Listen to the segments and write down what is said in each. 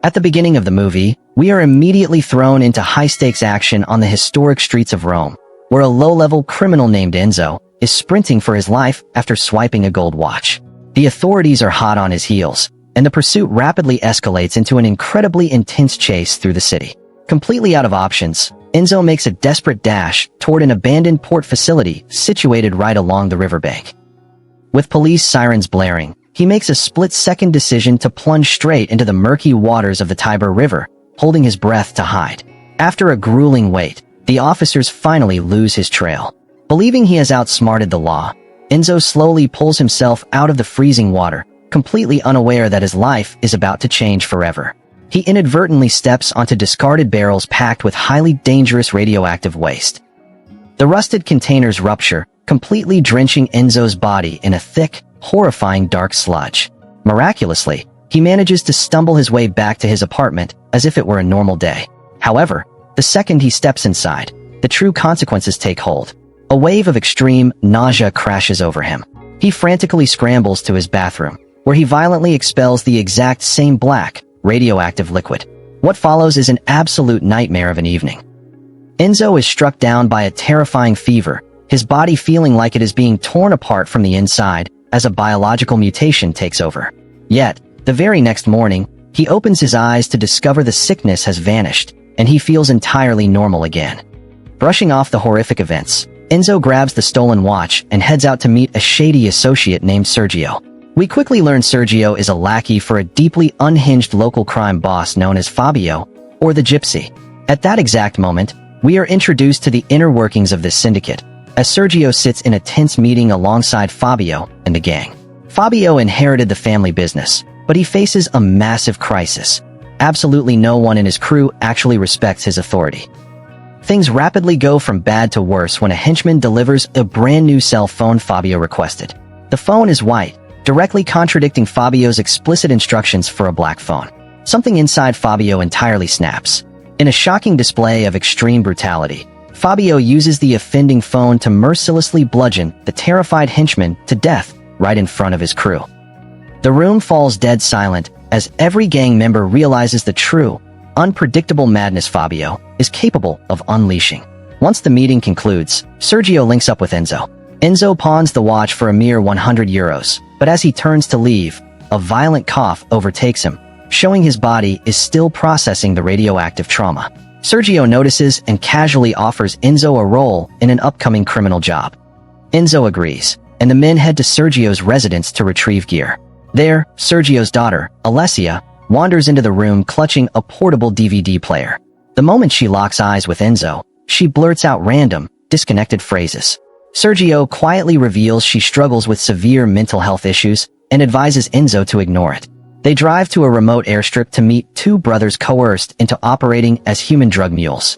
At the beginning of the movie, we are immediately thrown into high-stakes action on the historic streets of Rome, where a low-level criminal named Enzo is sprinting for his life after swiping a gold watch. The authorities are hot on his heels, and the pursuit rapidly escalates into an incredibly intense chase through the city. Completely out of options, Enzo makes a desperate dash toward an abandoned port facility situated right along the riverbank. With police sirens blaring, he makes a split-second decision to plunge straight into the murky waters of the Tiber River, holding his breath to hide. After a grueling wait, the officers finally lose his trail. Believing he has outsmarted the law, Enzo slowly pulls himself out of the freezing water, completely unaware that his life is about to change forever. He inadvertently steps onto discarded barrels packed with highly dangerous radioactive waste. The rusted containers rupture, completely drenching Enzo's body in a thick, horrifying dark sludge. Miraculously, he manages to stumble his way back to his apartment as if it were a normal day. However, the second he steps inside, the true consequences take hold. A wave of extreme nausea crashes over him. He frantically scrambles to his bathroom, where he violently expels the exact same black, radioactive liquid. What follows is an absolute nightmare of an evening. Enzo is struck down by a terrifying fever, his body feeling like it is being torn apart from the inside as a biological mutation takes over. Yet, the very next morning, he opens his eyes to discover the sickness has vanished, and he feels entirely normal again. Brushing off the horrific events, Enzo grabs the stolen watch and heads out to meet a shady associate named Sergio. We quickly learn Sergio is a lackey for a deeply unhinged local crime boss known as Fabio, or the Gypsy. At that exact moment, we are introduced to the inner workings of this syndicate, as Sergio sits in a tense meeting alongside Fabio and the gang. Fabio inherited the family business, but he faces a massive crisis. Absolutely no one in his crew actually respects his authority. Things rapidly go from bad to worse when a henchman delivers a brand new cell phone Fabio requested. The phone is white, directly contradicting Fabio's explicit instructions for a black phone. Something inside Fabio entirely snaps. In a shocking display of extreme brutality, Fabio uses the offending phone to mercilessly bludgeon the terrified henchman to death right in front of his crew. The room falls dead silent as every gang member realizes the true, unpredictable madness Fabio is capable of unleashing. Once the meeting concludes, Sergio links up with Enzo. Enzo pawns the watch for a mere 100 euros, but as he turns to leave, a violent cough overtakes him, showing his body is still processing the radioactive trauma. Sergio notices and casually offers Enzo a role in an upcoming criminal job. Enzo agrees, and the men head to Sergio's residence to retrieve gear. There, Sergio's daughter, Alessia, wanders into the room clutching a portable DVD player. The moment she locks eyes with Enzo, she blurts out random, disconnected phrases. Sergio quietly reveals she struggles with severe mental health issues and advises Enzo to ignore it. They drive to a remote airstrip to meet two brothers coerced into operating as human drug mules.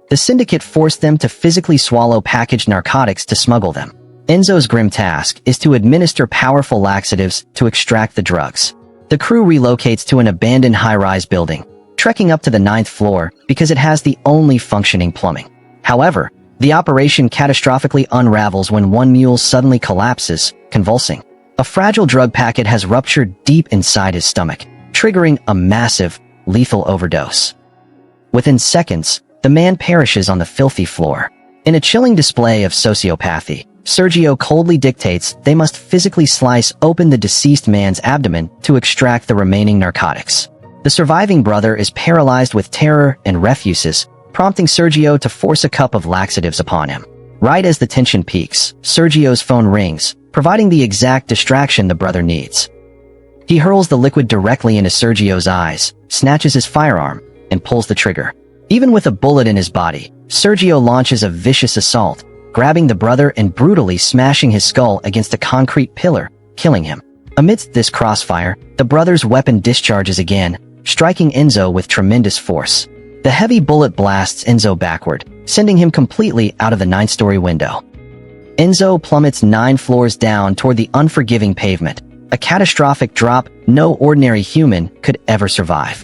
The syndicate forced them to physically swallow packaged narcotics to smuggle them. Enzo's grim task is to administer powerful laxatives to extract the drugs. The crew relocates to an abandoned high-rise building, trekking up to the 9th floor because it has the only functioning plumbing. However, the operation catastrophically unravels when one mule suddenly collapses, convulsing. A fragile drug packet has ruptured deep inside his stomach, triggering a massive, lethal overdose. Within seconds, the man perishes on the filthy floor. In a chilling display of sociopathy, Sergio coldly dictates they must physically slice open the deceased man's abdomen to extract the remaining narcotics. The surviving brother is paralyzed with terror and refuses, prompting Sergio to force a cup of laxatives upon him. Right as the tension peaks, Sergio's phone rings, providing the exact distraction the brother needs. He hurls the liquid directly into Sergio's eyes, snatches his firearm, and pulls the trigger. Even with a bullet in his body, Sergio launches a vicious assault, grabbing the brother and brutally smashing his skull against a concrete pillar, killing him. Amidst this crossfire, the brother's weapon discharges again, striking Enzo with tremendous force. The heavy bullet blasts Enzo backward, sending him completely out of the 9th-story window. Enzo plummets 9 floors down toward the unforgiving pavement, a catastrophic drop no ordinary human could ever survive.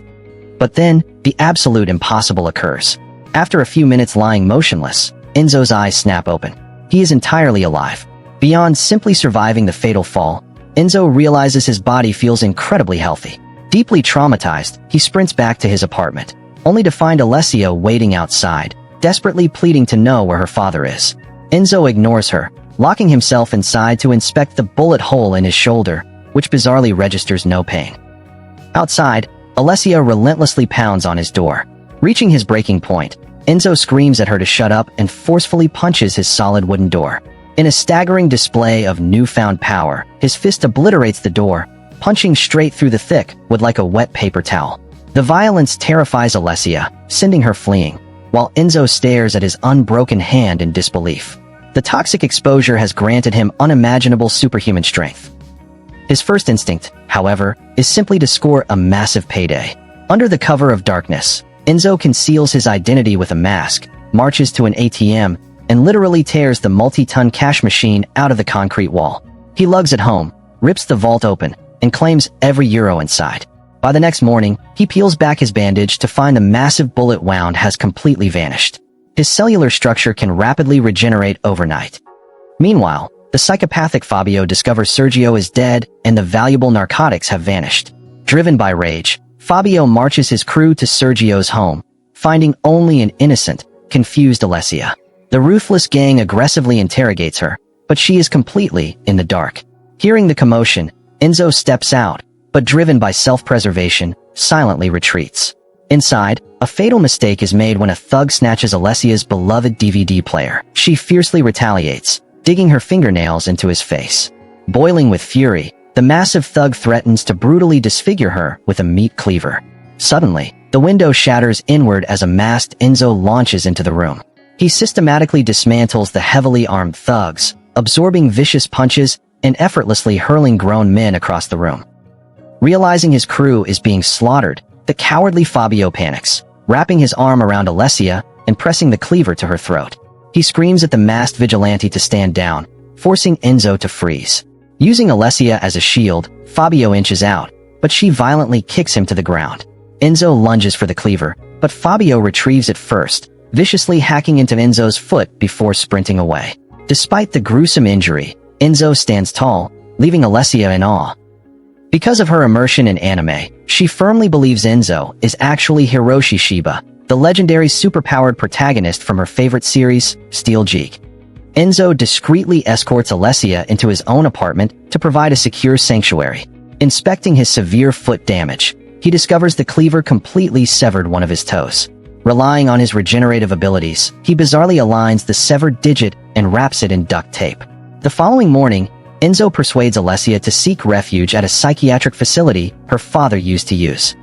But then, the absolute impossible occurs. After a few minutes lying motionless, Enzo's eyes snap open. He is entirely alive. Beyond simply surviving the fatal fall, Enzo realizes his body feels incredibly healthy. Deeply traumatized, he sprints back to his apartment, only to find Alessia waiting outside, desperately pleading to know where her father is. Enzo ignores her, locking himself inside to inspect the bullet hole in his shoulder, which bizarrely registers no pain. Outside, Alessia relentlessly pounds on his door. Reaching his breaking point, Enzo screams at her to shut up and forcefully punches his solid wooden door. In a staggering display of newfound power, his fist obliterates the door, punching straight through the thick wood like a wet paper towel. The violence terrifies Alessia, sending her fleeing, while Enzo stares at his unbroken hand in disbelief. The toxic exposure has granted him unimaginable superhuman strength. His first instinct, however, is simply to score a massive payday. Under the cover of darkness, Enzo conceals his identity with a mask, marches to an ATM, and literally tears the multi-ton cash machine out of the concrete wall. He lugs it home, rips the vault open, and claims every euro inside. By the next morning, he peels back his bandage to find the massive bullet wound has completely vanished. His cellular structure can rapidly regenerate overnight. Meanwhile, the psychopathic Fabio discovers Sergio is dead and the valuable narcotics have vanished. Driven by rage, Fabio marches his crew to Sergio's home, finding only an innocent, confused Alessia. The ruthless gang aggressively interrogates her, but she is completely in the dark. Hearing the commotion, Enzo steps out, but driven by self-preservation, silently retreats. Inside, a fatal mistake is made when a thug snatches Alessia's beloved DVD player. She fiercely retaliates, digging her fingernails into his face. Boiling with fury, the massive thug threatens to brutally disfigure her with a meat cleaver. Suddenly, the window shatters inward as a masked Enzo launches into the room. He systematically dismantles the heavily armed thugs, absorbing vicious punches and effortlessly hurling grown men across the room. Realizing his crew is being slaughtered, the cowardly Fabio panics, wrapping his arm around Alessia and pressing the cleaver to her throat. He screams at the masked vigilante to stand down, forcing Enzo to freeze. Using Alessia as a shield, Fabio inches out, but she violently kicks him to the ground. Enzo lunges for the cleaver, but Fabio retrieves it first, viciously hacking into Enzo's foot before sprinting away. Despite the gruesome injury, Enzo stands tall, leaving Alessia in awe. Because of her immersion in anime, she firmly believes Enzo is actually Hiroshi Shiba, the legendary superpowered protagonist from her favorite series, Steel Geek. Enzo discreetly escorts Alessia into his own apartment to provide a secure sanctuary. Inspecting his severe foot damage, he discovers the cleaver completely severed one of his toes. Relying on his regenerative abilities, he bizarrely aligns the severed digit and wraps it in duct tape. The following morning, Enzo persuades Alessia to seek refuge at a psychiatric facility her father used to use.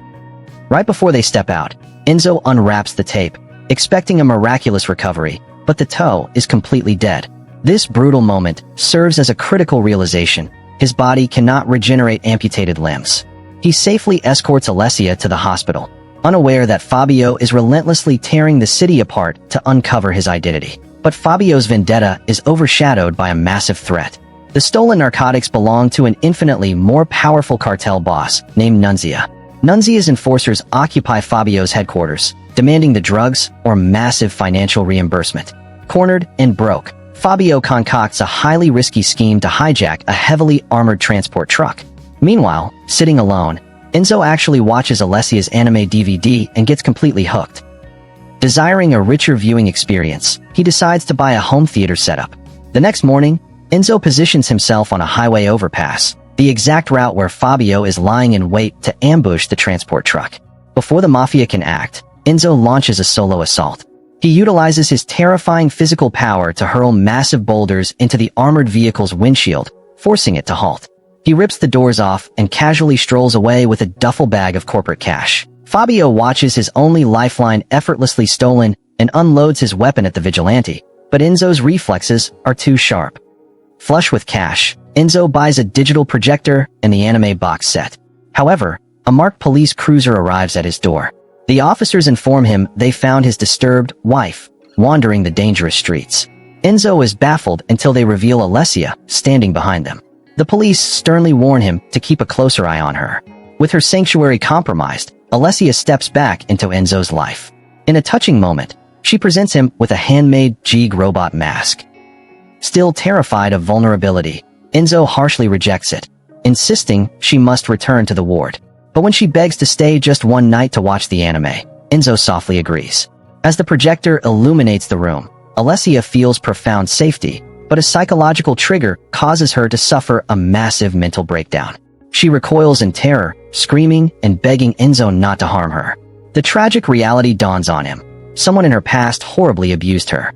Right before they step out, Enzo unwraps the tape, expecting a miraculous recovery, but the toe is completely dead. This brutal moment serves as a critical realization. His body cannot regenerate amputated limbs. He safely escorts Alessia to the hospital, unaware that Fabio is relentlessly tearing the city apart to uncover his identity. But Fabio's vendetta is overshadowed by a massive threat. The stolen narcotics belong to an infinitely more powerful cartel boss named Nunzia. Nunzia's enforcers occupy Fabio's headquarters, demanding the drugs or massive financial reimbursement. Cornered and broke, Fabio concocts a highly risky scheme to hijack a heavily armored transport truck. Meanwhile, sitting alone, Enzo actually watches Alessia's anime DVD and gets completely hooked. Desiring a richer viewing experience, he decides to buy a home theater setup. The next morning, Enzo positions himself on a highway overpass, the exact route where Fabio is lying in wait to ambush the transport truck. Before the mafia can act, Enzo launches a solo assault. He utilizes his terrifying physical power to hurl massive boulders into the armored vehicle's windshield, forcing it to halt. He rips the doors off and casually strolls away with a duffel bag of corporate cash. Fabio watches his only lifeline effortlessly stolen and unloads his weapon at the vigilante, but Enzo's reflexes are too sharp. Flush with cash, Enzo buys a digital projector and the anime box set. However, a marked police cruiser arrives at his door. The officers inform him they found his disturbed wife wandering the dangerous streets. Enzo is baffled until they reveal Alessia standing behind them. The police sternly warn him to keep a closer eye on her. With her sanctuary compromised, Alessia steps back into Enzo's life. In a touching moment, she presents him with a handmade Jeeg robot mask. Still terrified of vulnerability, Enzo harshly rejects it, insisting she must return to the ward. But when she begs to stay just one night to watch the anime, Enzo softly agrees. As the projector illuminates the room, Alessia feels profound safety, but a psychological trigger causes her to suffer a massive mental breakdown. She recoils in terror, screaming and begging Enzo not to harm her. The tragic reality dawns on him. Someone in her past horribly abused her.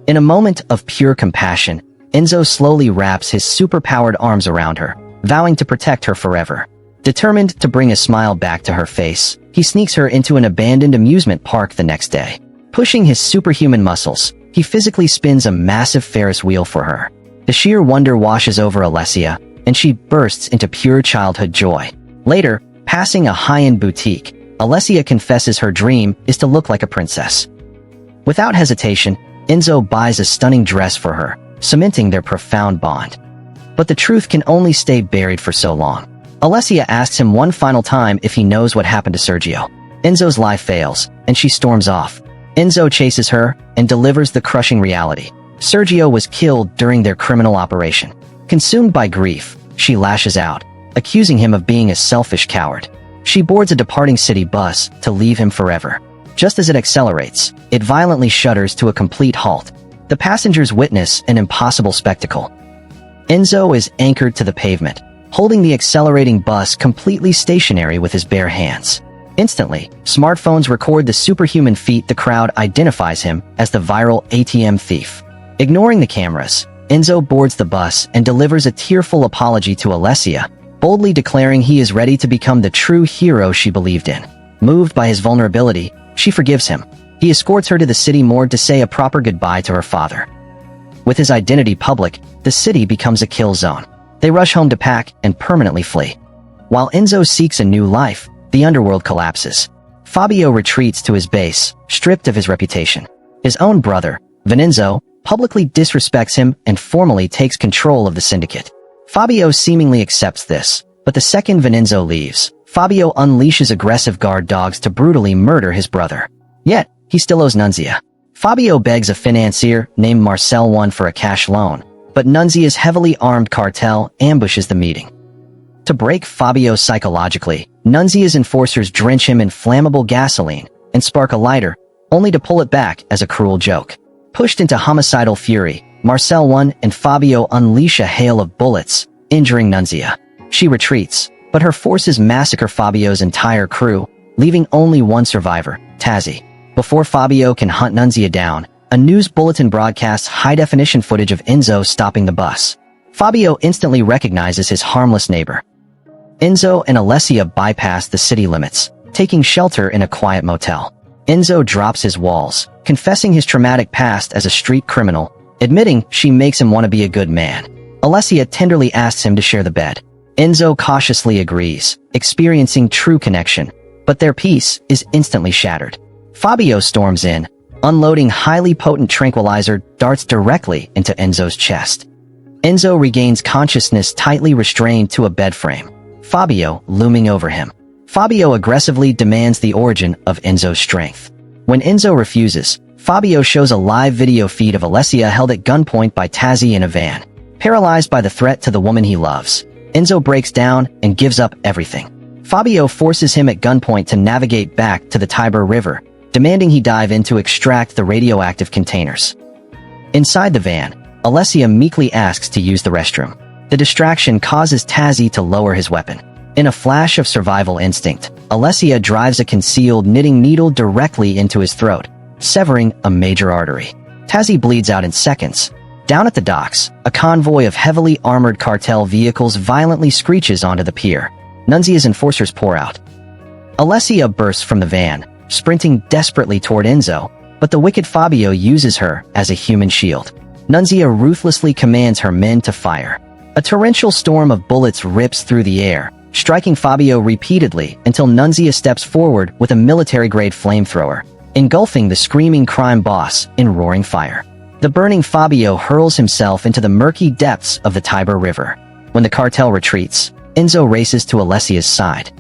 In a moment of pure compassion, Enzo slowly wraps his super-powered arms around her, vowing to protect her forever. Determined to bring a smile back to her face, he sneaks her into an abandoned amusement park the next day. Pushing his superhuman muscles, he physically spins a massive Ferris wheel for her. The sheer wonder washes over Alessia, and she bursts into pure childhood joy. Later, passing a high-end boutique, Alessia confesses her dream is to look like a princess. Without hesitation, Enzo buys a stunning dress for her, cementing their profound bond. But the truth can only stay buried for so long. Alessia asks him one final time if he knows what happened to Sergio. Enzo's lie fails, and she storms off. Enzo chases her and delivers the crushing reality. Sergio was killed during their criminal operation. Consumed by grief, she lashes out, accusing him of being a selfish coward. She boards a departing city bus to leave him forever. Just as it accelerates, it violently shudders to a complete halt. The passengers witness an impossible spectacle. Enzo is anchored to the pavement, holding the accelerating bus completely stationary with his bare hands. Instantly, smartphones record the superhuman feat. The crowd identifies him as the viral ATM thief. Ignoring the cameras, Enzo boards the bus and delivers a tearful apology to Alessia, boldly declaring he is ready to become the true hero she believed in. Moved by his vulnerability, she forgives him. He escorts her to the city morgue to say a proper goodbye to her father. With his identity public, the city becomes a kill zone. They rush home to pack and permanently flee. While Enzo seeks a new life, the underworld collapses. Fabio retreats to his base, stripped of his reputation. His own brother, Vincenzo, publicly disrespects him and formally takes control of the syndicate. Fabio seemingly accepts this, but the second Vincenzo leaves, Fabio unleashes aggressive guard dogs to brutally murder his brother. Yet, he still owes Nunzia. Fabio begs a financier named Marcel I for a cash loan, but Nunzia's heavily armed cartel ambushes the meeting. To break Fabio psychologically, Nunzia's enforcers drench him in flammable gasoline and spark a lighter, only to pull it back as a cruel joke. Pushed into homicidal fury, Marcel I and Fabio unleash a hail of bullets, injuring Nunzia. She retreats, but her forces massacre Fabio's entire crew, leaving only one survivor, Tazzy. Before Fabio can hunt Nunzia down, a news bulletin broadcasts high-definition footage of Enzo stopping the bus. Fabio instantly recognizes his harmless neighbor. Enzo and Alessia bypass the city limits, taking shelter in a quiet motel. Enzo drops his walls, confessing his traumatic past as a street criminal, admitting she makes him want to be a good man. Alessia tenderly asks him to share the bed. Enzo cautiously agrees, experiencing true connection, but their peace is instantly shattered. Fabio storms in, unloading highly potent tranquilizer darts directly into Enzo's chest. Enzo regains consciousness tightly restrained to a bed frame, Fabio looming over him. Fabio aggressively demands the origin of Enzo's strength. When Enzo refuses, Fabio shows a live video feed of Alessia held at gunpoint by Tazzy in a van. Paralyzed by the threat to the woman he loves, Enzo breaks down and gives up everything. Fabio forces him at gunpoint to navigate back to the Tiber River, demanding he dive in to extract the radioactive containers. Inside the van, Alessia meekly asks to use the restroom. The distraction causes Tazzy to lower his weapon. In a flash of survival instinct, Alessia drives a concealed knitting needle directly into his throat, severing a major artery. Tazzy bleeds out in seconds. Down at the docks, a convoy of heavily armored cartel vehicles violently screeches onto the pier. Nunzia's enforcers pour out. Alessia bursts from the van, sprinting desperately toward Enzo, but the wicked Fabio uses her as a human shield. Nunzia ruthlessly commands her men to fire. A torrential storm of bullets rips through the air, striking Fabio repeatedly until Nunzia steps forward with a military-grade flamethrower, engulfing the screaming crime boss in roaring fire. The burning Fabio hurls himself into the murky depths of the Tiber River. When the cartel retreats, Enzo races to Alessia's side.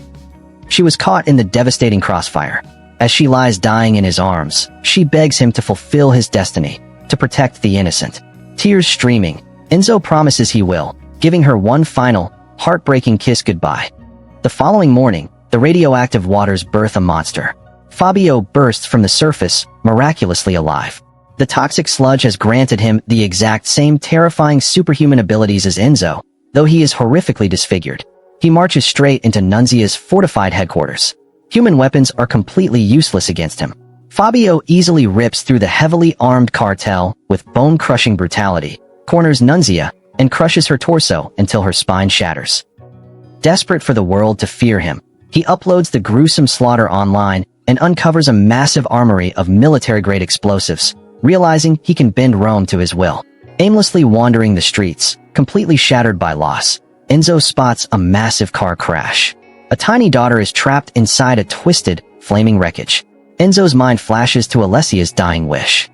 She was caught in the devastating crossfire. As she lies dying in his arms, she begs him to fulfill his destiny, to protect the innocent. Tears streaming, Enzo promises he will, giving her one final, heartbreaking kiss goodbye. The following morning, The radioactive waters birth a monster. Fabio bursts from the surface, miraculously alive. The toxic sludge has granted him the exact same terrifying superhuman abilities as Enzo, though he is horrifically disfigured. He marches straight into Nunzia's fortified headquarters. Human weapons are completely useless against him. Fabio easily rips through the heavily armed cartel with bone-crushing brutality, corners Nunzia, and crushes her torso until her spine shatters. Desperate for the world to fear him, he uploads the gruesome slaughter online and uncovers a massive armory of military-grade explosives, realizing he can bend Rome to his will. Aimlessly wandering the streets, completely shattered by loss, Enzo spots a massive car crash. A tiny daughter is trapped inside a twisted, flaming wreckage. Enzo's mind flashes to Alessia's dying wish.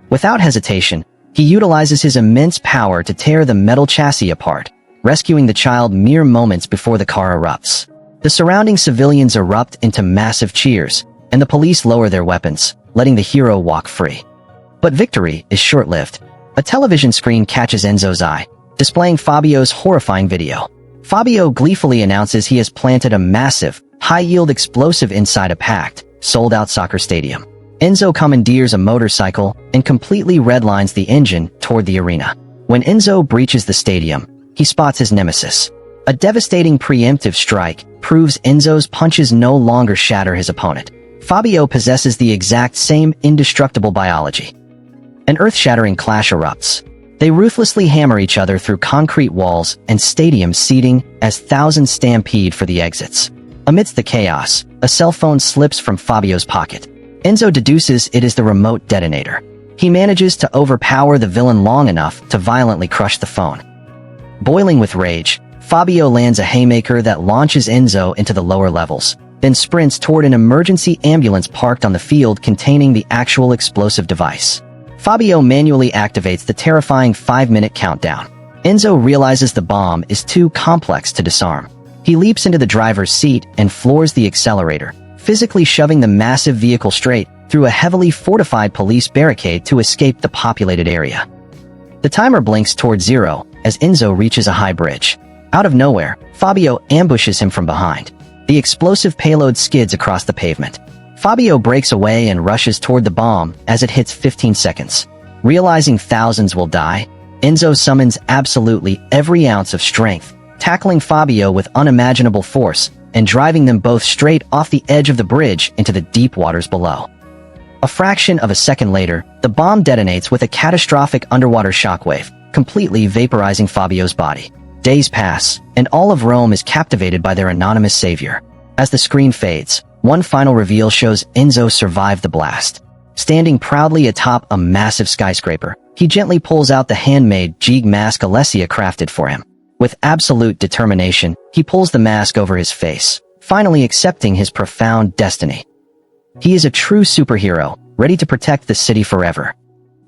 Without hesitation, he utilizes his immense power to tear the metal chassis apart, rescuing the child mere moments before the car erupts. The surrounding civilians erupt into massive cheers, and the police lower their weapons, letting the hero walk free. But victory is short-lived. A television screen catches Enzo's eye, displaying Fabio's horrifying video. Fabio gleefully announces he has planted a massive, high-yield explosive inside a packed, sold-out soccer stadium. Enzo commandeers a motorcycle and completely redlines the engine toward the arena. When Enzo breaches the stadium, he spots his nemesis. A devastating preemptive strike proves Enzo's punches no longer shatter his opponent. Fabio possesses the exact same indestructible biology. An earth-shattering clash erupts. They ruthlessly hammer each other through concrete walls and stadium seating as thousands stampede for the exits. Amidst the chaos, a cell phone slips from Fabio's pocket. Enzo deduces it is the remote detonator. He manages to overpower the villain long enough to violently crush the phone. Boiling with rage, Fabio lands a haymaker that launches Enzo into the lower levels, then sprints toward an emergency ambulance parked on the field containing the actual explosive device. Fabio manually activates the terrifying 5-minute countdown. Enzo realizes the bomb is too complex to disarm. He leaps into the driver's seat and floors the accelerator, physically shoving the massive vehicle straight through a heavily fortified police barricade to escape the populated area. The timer blinks toward 0 as Enzo reaches a high bridge. Out of nowhere, Fabio ambushes him from behind. The explosive payload skids across the pavement. Fabio breaks away and rushes toward the bomb as it hits 15 seconds. Realizing thousands will die, Enzo summons absolutely every ounce of strength, tackling Fabio with unimaginable force and driving them both straight off the edge of the bridge into the deep waters below. A fraction of a second later, the bomb detonates with a catastrophic underwater shockwave, completely vaporizing Fabio's body. Days pass, and all of Rome is captivated by their anonymous savior. As the screen fades, one final reveal shows Enzo survived the blast. Standing proudly atop a massive skyscraper, he gently pulls out the handmade jig mask Alessia crafted for him. With absolute determination, he pulls the mask over his face, finally accepting his profound destiny. He is a true superhero, ready to protect the city forever.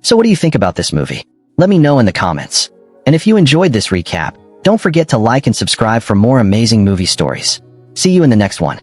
So what do you think about this movie? Let me know in the comments. And if you enjoyed this recap, don't forget to like and subscribe for more amazing movie stories. See you in the next one.